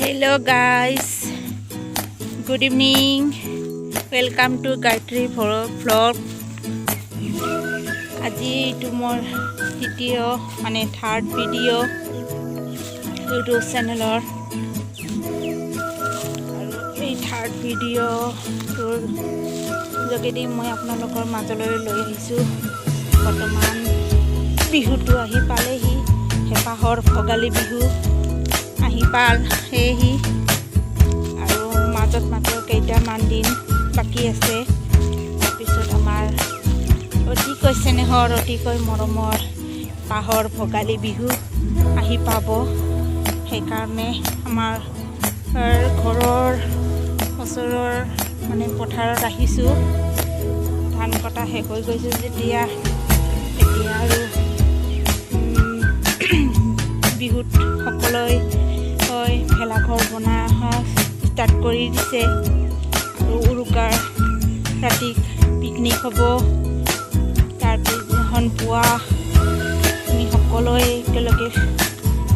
Hello guys, good evening. Welcome to Gayatri vlog. Aji tumor video mane third video YouTube channel or ei third video tur jogedi moi apnalokor majoloi loi ahisu বৰ্তমান বিহুটো আহি পালেহি হেপাহৰ ভগালী বিহু আহি পাল হেহি আৰু মাজত মাত্ৰ কেইটামান দিন বাকি আছে তাৰপিছত আমাৰ অতিকৈ স্নেহৰ অতিকৈ মৰমৰ পাহৰ ভগালী বিহু আহি পাব সেইকাৰণে আমাৰ ঘৰৰ ওচৰৰ মানে পথাৰত আহিছো ধান কটা শেষ হৈ গৈছে যেতিয়া এতিয়া আৰু বিহুত সকলোই ভেলাঘৰ বনোৱা ষ্টাৰ্ট কৰি দিছে আৰু উৰুকাৰ ৰাতি পিকনিক হ'ব তাৰ পিছদিনাখন পুৱা আমি সকলোৱে একেলগে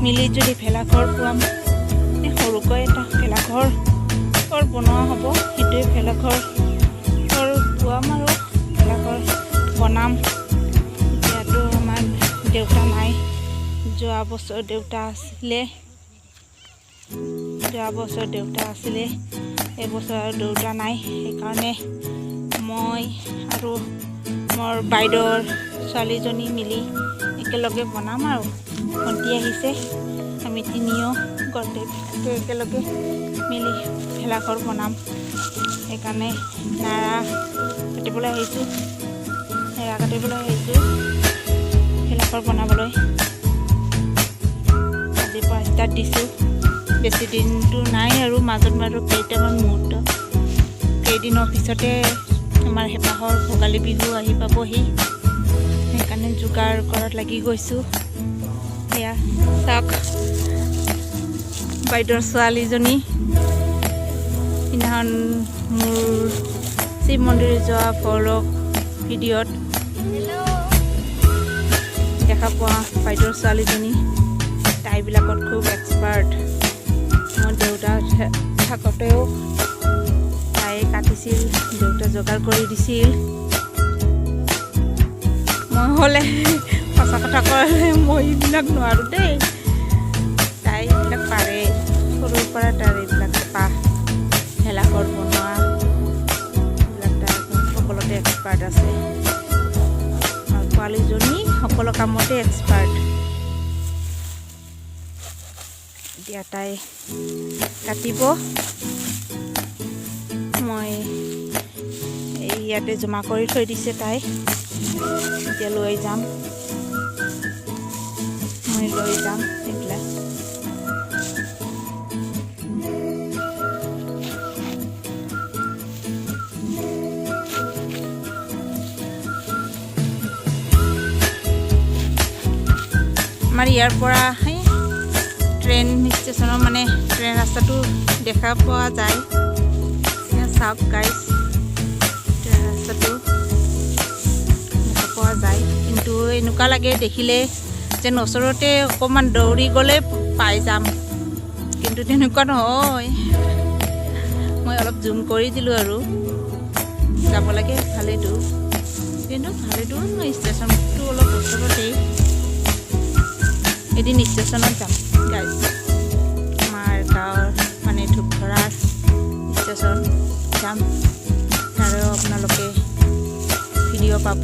মিলি জুলি ভেলাঘৰ পুৱাম সৰুকৈ এটা ভেলাঘৰ বনোৱা হ'ব সেইটোৱে ভেলাঘৰ পুৱাম আৰু ভেলাঘৰ বনাম এতিয়াতো আমাৰ দেউতা নাই যোৱা বছৰ দেউতা আছিলে এবছৰ দেউতা নাই সেইকাৰণে মই আৰু মোৰ বাইদেউৰ ছোৱালীজনী মিলি একেলগে বনাম আৰু ভণ্টি আহিছে আমি তিনিও গোটেই একেলগে মিলি ভেলাঘৰ বনাম সেইকাৰণে নাৰা কাটিবলৈ আহিছোঁ ভেলাঘৰ বনাবলৈ আজিৰ পৰা ষ্টাৰ্ট দিছোঁ বেছি দিনটো নাই আৰু মাজত কেইটামান মুহূৰ্ত কেইদিনৰ পিছতে আমাৰ হেপাহৰ ভোগালী বিহু আহি পাবহি সেইকাৰণে যোগাৰ কৰাত লাগি গৈছোঁ সেয়া চাওক বাইদেউৰ ছোৱালীজনী সিদিনাখন মোৰ শিৱ মন্দিৰ যোৱা ভ্লগ ভিডিঅ'ত দেখা পোৱা বাইদেউৰ ছোৱালীজনী তাইবিলাকত খুব এক্সপাৰ্ট মোৰ দেউতা থাকোঁতেও তাই কাটিছিল দেউতা যোগাৰ কৰি দিছিল মই হ'লে সঁচা কথা ক'লে মই এইবিলাক নোৱাৰোঁ দেই তাই এইবিলাক পাৰে সৰুৰ পৰা তাৰ এইবিলাক হেঁপাহ ভেলাঘৰ বনোৱা এইবিলাক তাৰ সকলোতে এক্সপাৰ্ট আছে আৰু ছোৱালীজনী সকলো কামতে এক্সপাৰ্ট এতিয়া তাই কাটিব মই ইয়াতে জমা কৰি থৈ দিছে তাই এতিয়া লৈ যাম এইবিলাক আমাৰ ইয়াৰ পৰা ট্ৰেইন ষ্টেচনৰ মানে ট্ৰেইন ৰাস্তাটো দেখা পোৱা যায় চাওক গাইজ ট্ৰেইন ৰাস্তাটো দেখা পোৱা যায় কিন্তু এনেকুৱা লাগে দেখিলে যেন ওচৰতে অকণমান দৌৰি গ'লে পাই যাম কিন্তু তেনেকুৱা নহয় মই অলপ জুম কৰি দিলোঁ আৰু যাব লাগে ভালেই দূৰ কিন্তু ভালেই দূৰ ষ্টেচনটো অলপ ওচৰতেই এদিন ষ্টেচনত যাম গাইজ আমাৰ গাঁৱৰ মানে ধূপধৰাৰ ষ্টেচন যাম আৰু আপোনালোকে ভিডিঅ' পাব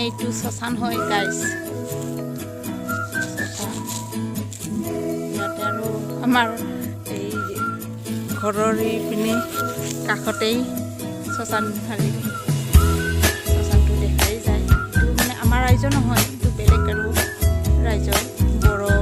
এইটো শ্মশান হয় গাইজ ইয়াতে আৰু আমাৰ এই ঘৰৰ এইপিনে কাষতেই শ্মশানটো দেখাই যায় এইটো মানে আমাৰ ৰাইজৰ নহয় এইটো বেলেগ আৰু ৰাইজৰ বড়ো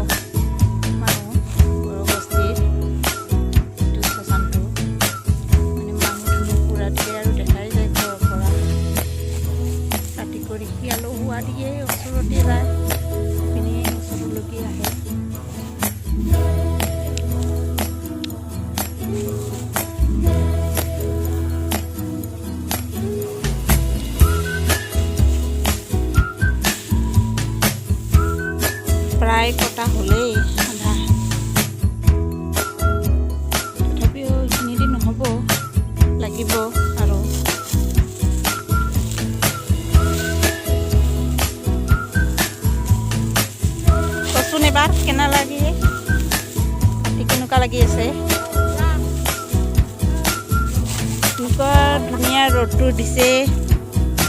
প্ৰায় কটা হ'লেই আধা তথাপিও এইখিনি দি নহ'ব লাগিব আৰু কচোন এবাৰ কেনে লাগে কাটি কেনেকুৱা লাগি আছে এনেকুৱা ধুনীয়া ৰ'দটো দিছে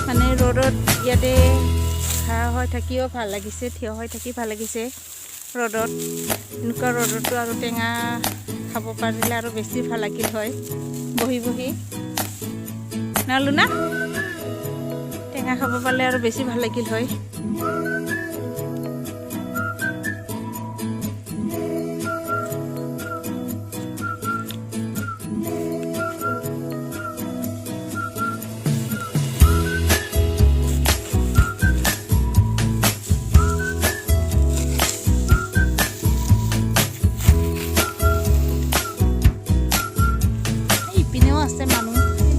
মানে ৰ'দত ইয়াতে খাৰা হৈ থাকিও ভাল লাগিছে থিয় হৈ থাকি ভাল লাগিছে ৰ'দত এনেকুৱা ৰ'দতো আৰু টেঙা খাব পাৰিলে আৰু বেছি ভাল লাগিল হয় বহি বহি নালো না টেঙা খাব পাৰিলে আৰু বেছি ভাল লাগিল হয় আছে মানুহ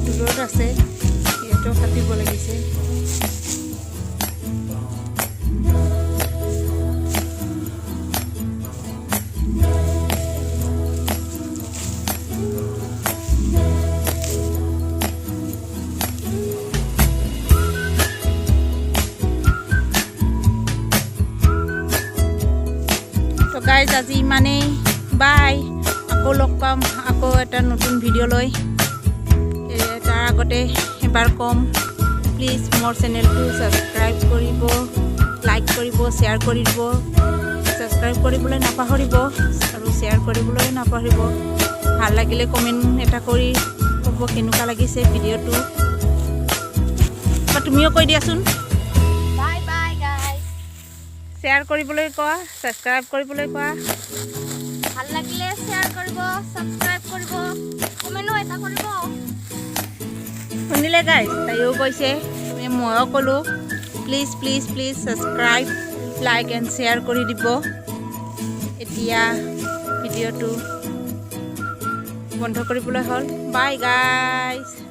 দূৰত আছে ইয়াতো কাটিব লাগিছে তো গাইজ আজি ইমানেই বাই আকৌ লগ পাম আকৌ এটা নতুন ভিডিঅ' লৈ তাৰ আগতে এবাৰ কম প্লিজ মোৰ চেনেলটো ছাবস্ক্ৰাইব কৰিব লাইক কৰিব শ্বেয়াৰ কৰিব ছাবস্ক্ৰাইব কৰিবলৈ নাপাহৰিব আৰু শ্বেয়াৰ কৰিবলৈ নাপাহৰিব ভাল লাগিলে কমেণ্ট এটা কৰি ক'ব কেনেকুৱা লাগিছে ভিডিঅ'টো বা তুমিও কৈ দিয়াচোন বাই বাই গাইজ শ্বেয়াৰ কৰিবলৈ কোৱা ছাবস্ক্ৰাইব কৰিবলৈ কোৱা ভাল লাগিলে শ্বেয়াৰ কৰিব ছাবস্ক্ৰাইব কৰিব কমেণ্টো এটা কৰিব শুনিলে গাইজ তাইও কৈছে ময়ো ক'লোঁ please please please subscribe like and share কৰি দিব এতিয়া ভিডিঅ'টো বন্ধ কৰিবলৈ হ'ল বাই গাইজ